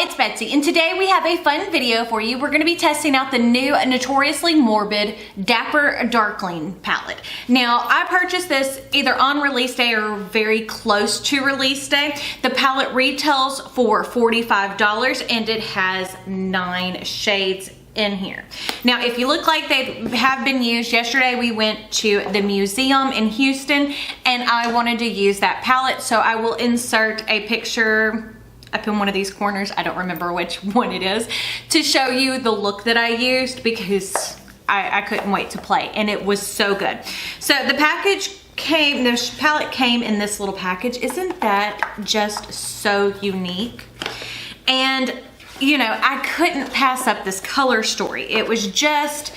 it's Betsy, and today we have a fun video for you. We're going to be testing out the new Notoriously Morbid Dapper Darkling palette. Now, I purchased this either on release day or very close to release day. The palette retails for $45 and it has 9 shades in here. Now, if you look like they have been used, yesterday we went to the museum in Houston and I wanted to use that palette, so I will insert a picture up in one of these corners, I don't remember which one it is, to show you the look that I used because I couldn't wait to play, and it was so good. So the package came, the palette came in this little package. Isn't that just so unique? And you know, I couldn't pass up this color story. It was just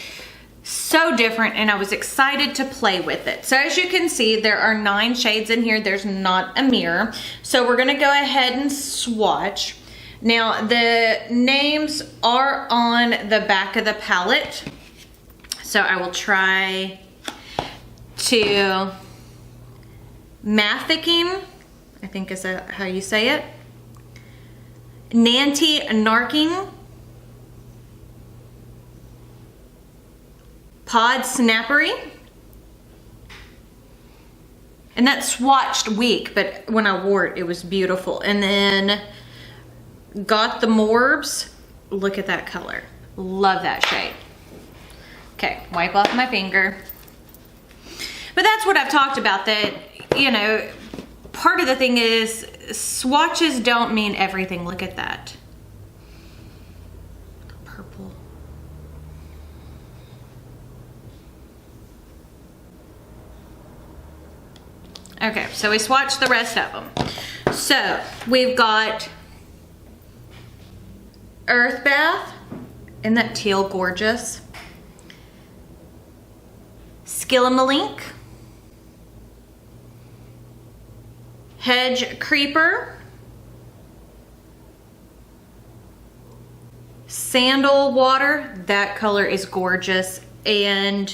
so different and I was excited to play with it. So as you can see, there are 9 shades in here. There's not a mirror. So we're gonna go ahead and swatch. Now the names are on the back of the palette. So I will try to Mathicking, I think is that how you say it. Nanty Narking, Pod Snappery, and that swatched weak, but when I wore it, it was beautiful. And then Got the Morbs, look at that color, love that shade. Okay, wipe off my finger. But that's what I've talked about, that, you know, part of the thing is swatches don't mean everything. Look at that. The purple. Okay, so we swatched the rest of them. So we've got Earth Bath. Isn't that teal gorgeous? Skilimalink. Hedge Creeper. Sandal Water, that color is gorgeous. And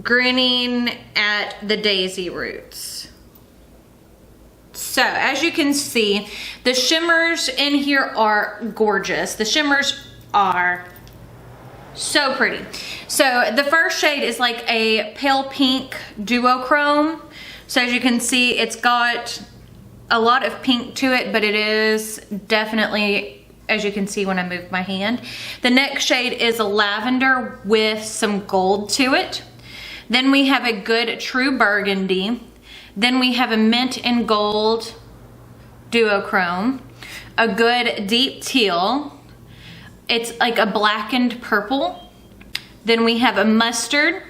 Grinning at the Daisy Roots. So as you can see, the shimmers in here are gorgeous. The shimmers are so pretty. So the first shade is like a pale pink duochrome. So as you can see, it's got a lot of pink to it, but it is definitely, as you can see when I move my hand. The next shade is a lavender with some gold to it. Then we have a good true burgundy. Then we have a mint and gold duochrome. A good deep teal. It's like a blackened purple. Then we have a mustard.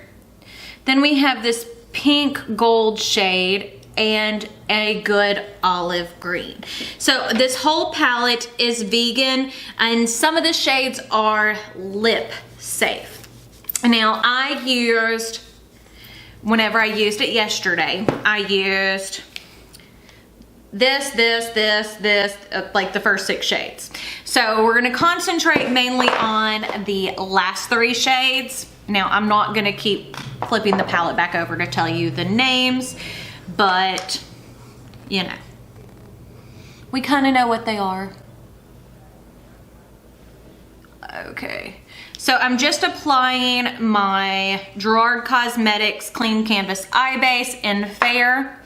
Then we have this pink gold shade and a good olive green. So this whole palette is vegan and some of the shades are lip safe. Now I used, whenever I used it yesterday, I used this, like the first 6 shades. So we're gonna concentrate mainly on the last 3 shades. Now, I'm not gonna keep flipping the palette back over to tell you the names, but, you know, we kinda know what they are. Okay, so I'm just applying my Gerard Cosmetics Clean Canvas Eye Base in Fair.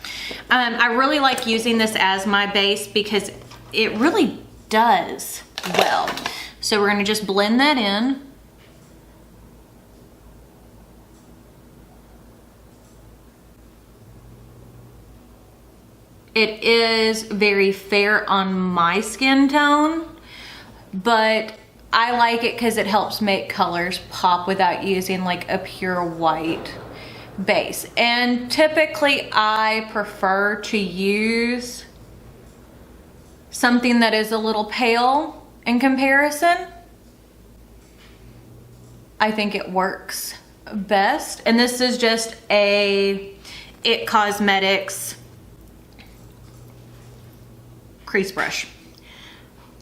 I really like using this as my base because it really does well. So we're gonna just blend that in. It is very fair on my skin tone, but I like it because it helps make colors pop without using like a pure white base. And typically I prefer to use something that is a little pale in comparison. I think it works best. And this is just a It Cosmetics crease brush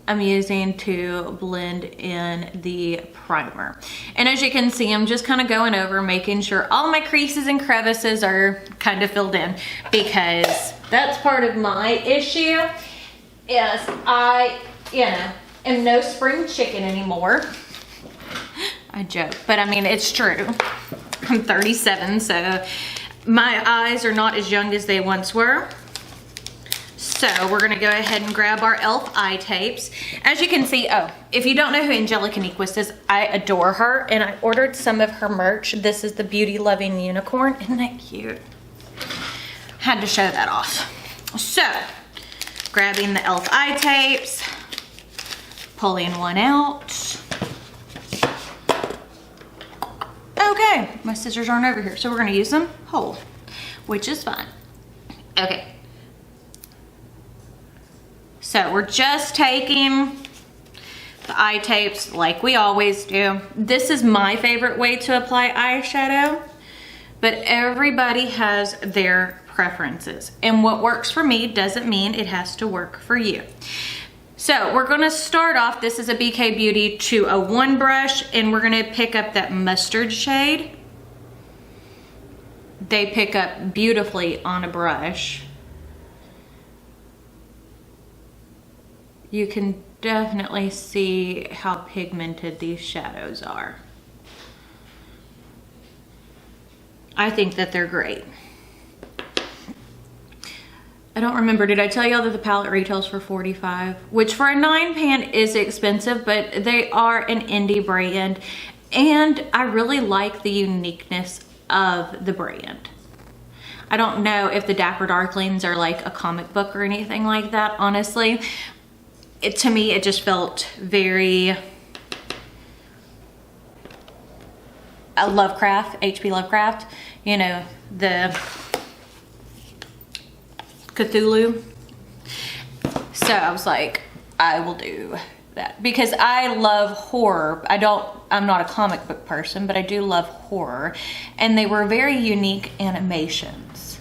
I'm using to blend in the primer. And as you can see, I'm just kind of going over, making sure all my creases and crevices are kind of filled in, because that's part of my issue is am no spring chicken anymore. I joke, but I mean, it's true. I'm 37, so my eyes are not as young as they once were. So we're gonna go ahead and grab our e.l.f. eye tapes. As you can see, oh, if you don't know who Angelica Nyquist is, I adore her, and I ordered some of her merch. This is the Beauty Loving Unicorn. Isn't that cute? Had to show that off. So, grabbing the e.l.f. eye tapes, pulling one out. Okay, my scissors aren't over here, so we're gonna use them whole, which is fine. Okay. So we're just taking the eye tapes like we always do. This is my favorite way to apply eyeshadow, but everybody has their preferences. And what works for me doesn't mean it has to work for you. So we're gonna start off, this is a BK Beauty 201 brush, and we're gonna pick up that mustard shade. They pick up beautifully on a brush. You can definitely see how pigmented these shadows are. I think that they're great. I don't remember, did I tell y'all that the palette retails for $45? Which for a 9-pan is expensive, but they are an indie brand, and I really like the uniqueness of the brand. I don't know if the Dapper Darklings are like a comic book or anything like that, honestly. To me, it just felt very Lovecraft, H.P. Lovecraft, you know, the Cthulhu. So I was like, I will do that because I love horror. I'm not a comic book person, but I do love horror. And they were very unique animations.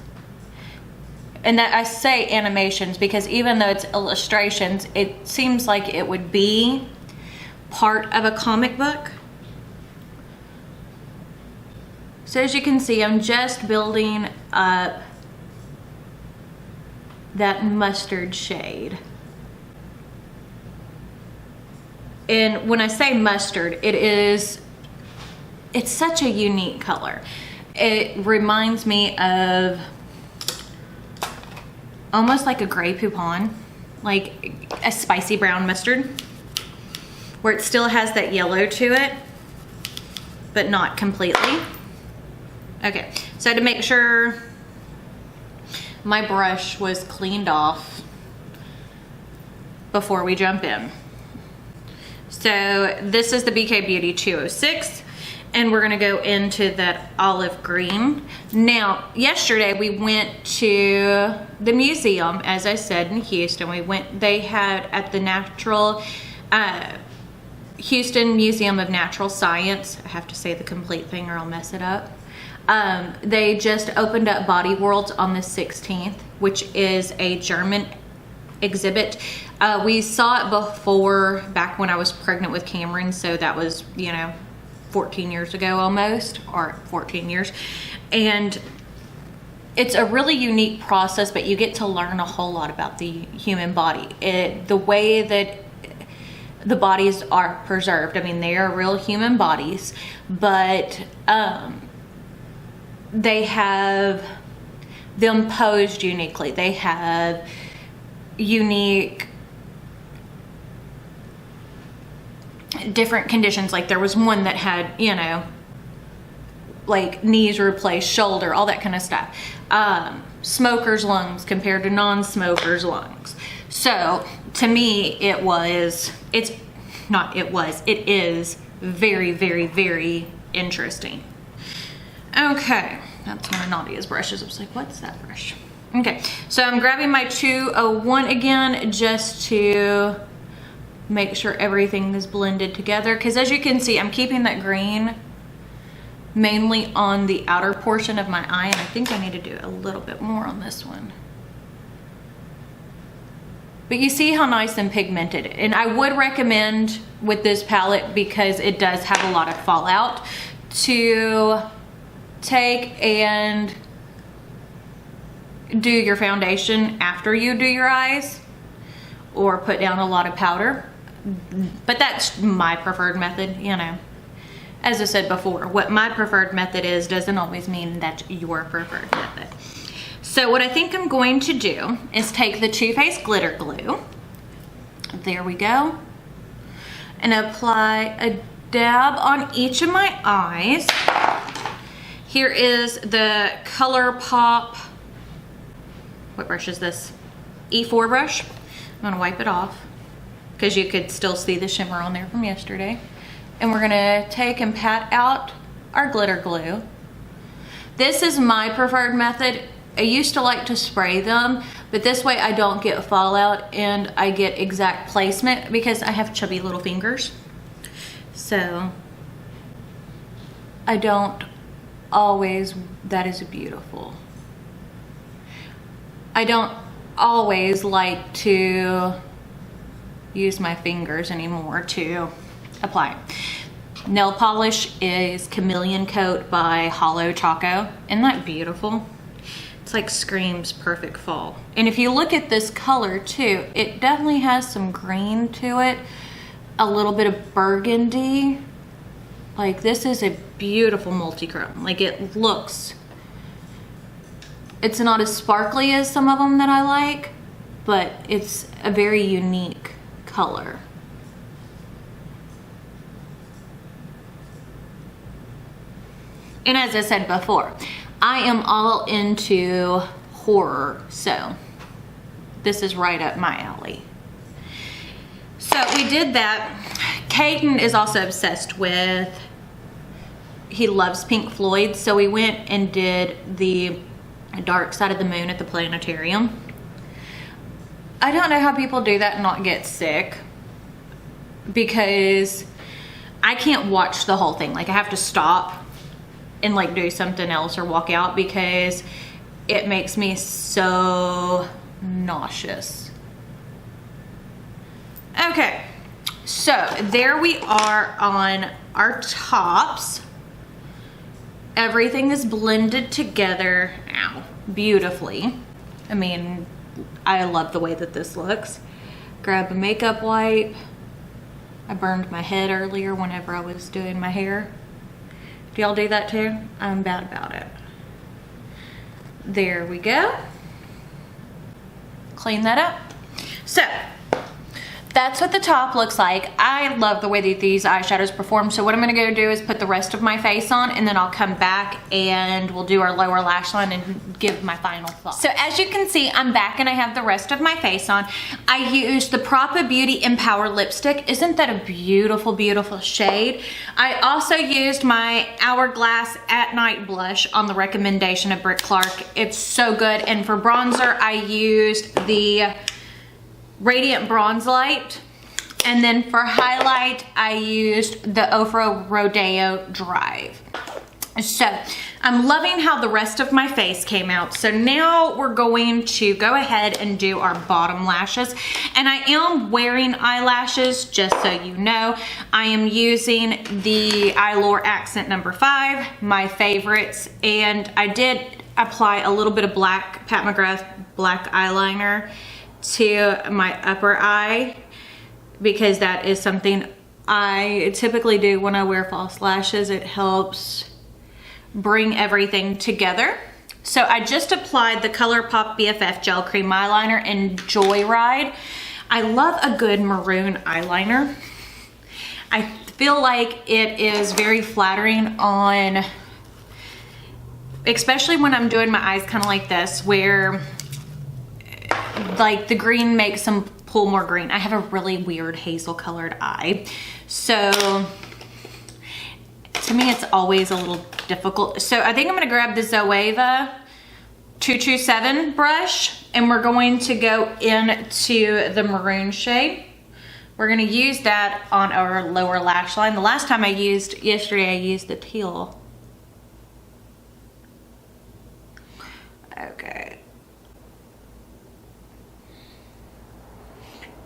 And that I say animations because even though it's illustrations, it seems like it would be part of a comic book. So as you can see, I'm just building up that mustard shade. And when I say mustard, it's such a unique color. It reminds me of almost like a Grey Poupon, like a spicy brown mustard, where it still has that yellow to it, but not completely. Okay, so to make sure my brush was cleaned off before we jump in. So this is the BK Beauty 206. And we're gonna go into that olive green. Now, yesterday we went to the museum, as I said, in Houston. They had at the Houston Museum of Natural Science. I have to say the complete thing or I'll mess it up. They just opened up Body Worlds on the 16th, which is a German exhibit. We saw it before, back when I was pregnant with Cameron, so that was, 14 years ago almost, or 14 years. And it's a really unique process, but you get to learn a whole lot about the human body. The way that the bodies are preserved. I mean, they are real human bodies, but they have them posed uniquely. They have unique different conditions. Like there was one that had, like knees replaced, shoulder, all that kind of stuff. Smoker's lungs compared to non-smoker's lungs. So to me, it is very, very, very interesting. Okay, that's one of Nadia's brushes. I was like, what's that brush? Okay, so I'm grabbing my 201 again just to make sure everything is blended together, because as you can see, I'm keeping that green mainly on the outer portion of my eye, and I think I need to do a little bit more on this one. But you see how nice and pigmented, and I would recommend with this palette, because it does have a lot of fallout, to take and do your foundation after you do your eyes, or put down a lot of powder. but that's my preferred method, you know. As I said before, what my preferred method is doesn't always mean that's your preferred method. So what I think I'm going to do is take the Too Faced glitter glue. There we go. And apply a dab on each of my eyes. Here is the ColourPop, what brush is this? E4 brush. I'm gonna wipe it off because you could still see the shimmer on there from yesterday. And we're gonna take and pat out our glitter glue. This is my preferred method. I used to like to spray them, but this way I don't get fallout and I get exact placement because I have chubby little fingers. So I don't always, that is beautiful. I don't always like to use my fingers anymore to apply. Nail polish is Chameleon Coat by Hollow Choco. Isn't that beautiful? It's like screams perfect fall. And if you look at this color too, it definitely has some green to it, a little bit of burgundy. Like this is a beautiful multi-chrome. Like it looks, it's not as sparkly as some of them that I like, but it's a very unique color. And as I said before, I am all into horror, so this is right up my alley. So we did that. Caden is also obsessed with, he loves Pink Floyd, so we went and did the Dark Side of the Moon at the planetarium. I don't know how people do that and not get sick, because I can't watch the whole thing. Like I have to stop and like do something else or walk out because it makes me so nauseous. Okay, so there we are on our tops. Everything is blended together now beautifully. I mean, I love the way that this looks. Grab a makeup wipe. I burned my head earlier whenever I was doing my hair. Do y'all do that too? I'm bad about it. There we go. Clean that up. So that's what the top looks like. I love the way that these eyeshadows perform. So what I'm gonna go do is put the rest of my face on, and then I'll come back and we'll do our lower lash line and give my final thoughts. So as you can see, I'm back and I have the rest of my face on. I used the Propa Beauty Empower lipstick. Isn't that a beautiful, beautiful shade? I also used my Hourglass at Night blush on the recommendation of Britt Clark. It's so good. And for bronzer, I used the Radiant Bronze Light, and then for highlight I used the Ofra Rodeo Drive. So I'm loving how the rest of my face came out. So now we're going to go ahead and do our bottom lashes, and I am wearing eyelashes, just so you know. I am using the Eyelure Accent number 5, my favorites, and I did apply a little bit of black Pat McGrath black eyeliner to my upper eye, because that is something I typically do when I wear false lashes. It helps bring everything together. So I just applied the ColourPop BFF Gel Cream Eyeliner in Joyride. I love a good maroon eyeliner. I feel like it is very flattering on, especially when I'm doing my eyes kind of like this, where like the green makes them pull more green. I have a really weird hazel colored eye. So to me, it's always a little difficult. So I think I'm gonna grab the Zoeva 227 brush, and we're going to go into the maroon shade. We're gonna use that on our lower lash line. The last time yesterday I used the teal. Okay.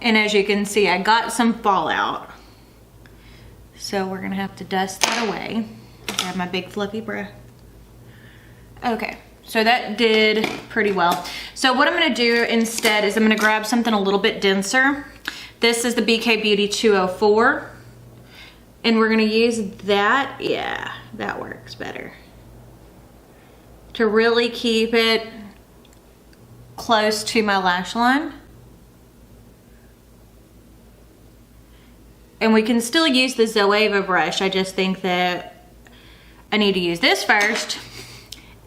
And as you can see, I got some fallout. So we're gonna have to dust that away. Grab my big fluffy brush. Okay, so that did pretty well. So what I'm gonna do instead is I'm gonna grab something a little bit denser. This is the BK Beauty 204. And we're gonna use that, yeah, that works better. To really keep it close to my lash line. And we can still use the Zoeva brush. I just think that I need to use this first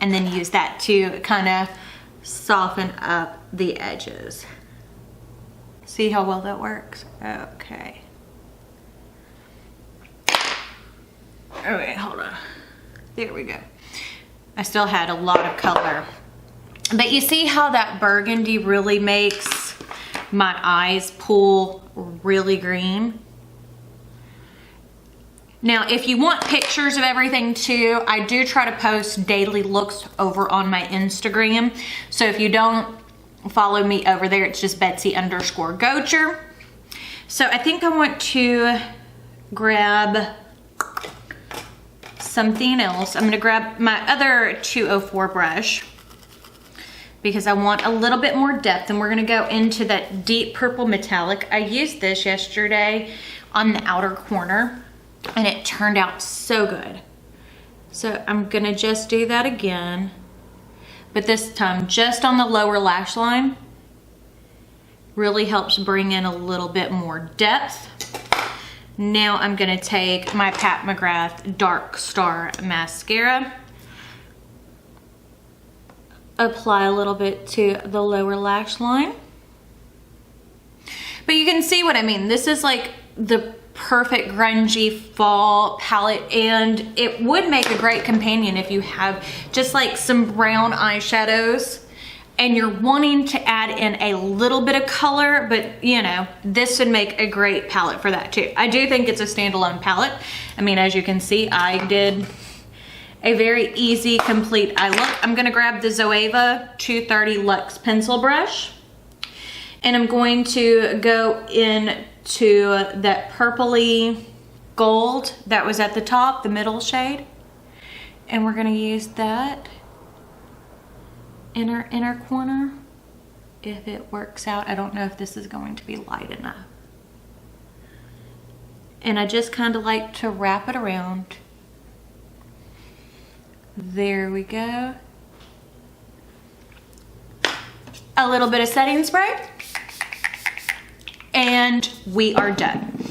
and then use that to kind of soften up the edges. See how well that works? Okay. Okay, hold on. There we go. I still had a lot of color. But you see how that burgundy really makes my eyes pull really green? Now, if you want pictures of everything too, I do try to post daily looks over on my Instagram. So if you don't follow me over there, it's just Betsy_Gocher. So I think I want to grab something else. I'm gonna grab my other 204 brush because I want a little bit more depth, and we're gonna go into that deep purple metallic. I used this yesterday on the outer corner and it turned out so good. So I'm gonna just do that again, but this time just on the lower lash line. Really helps bring in a little bit more depth. Now I'm gonna take my Pat McGrath Dark Star Mascara, apply a little bit to the lower lash line. But you can see what I mean. This is like the perfect grungy fall palette, and it would make a great companion if you have just like some brown eyeshadows and you're wanting to add in a little bit of color, but you know, this would make a great palette for that too. I do think it's a standalone palette. I mean, as you can see, I did a very easy, complete eye look. I'm gonna grab the Zoeva 230 Luxe Pencil Brush, and I'm going to go into that purpley gold that was at the top, the middle shade, and we're gonna use that inner corner if it works out. I don't know if this is going to be light enough. And I just kind of like to wrap it around. There we go. A little bit of setting spray and we are done.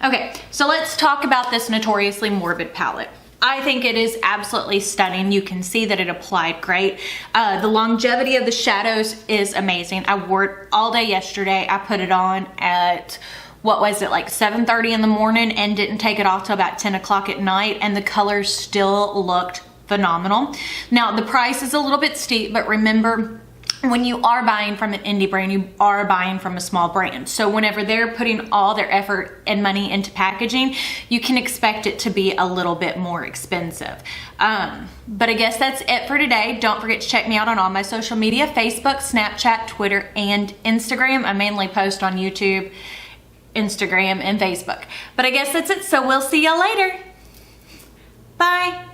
Okay, so let's talk about this Notoriously Morbid palette. I think it is absolutely stunning. You can see that it applied great. The longevity of the shadows is amazing. I wore it all day yesterday. I put it on at, what was it, like 7:30 in the morning, and didn't take it off till about 10 o'clock at night, and the colors still looked phenomenal. Now, the price is a little bit steep, but remember, when you are buying from an indie brand, you are buying from a small brand. So whenever they're putting all their effort and money into packaging, you can expect it to be a little bit more expensive. But I guess that's it for today. Don't forget to check me out on all my social media: Facebook, Snapchat, Twitter, and Instagram. I mainly post on YouTube, Instagram, and Facebook. But I guess that's it. So we'll see y'all later. Bye.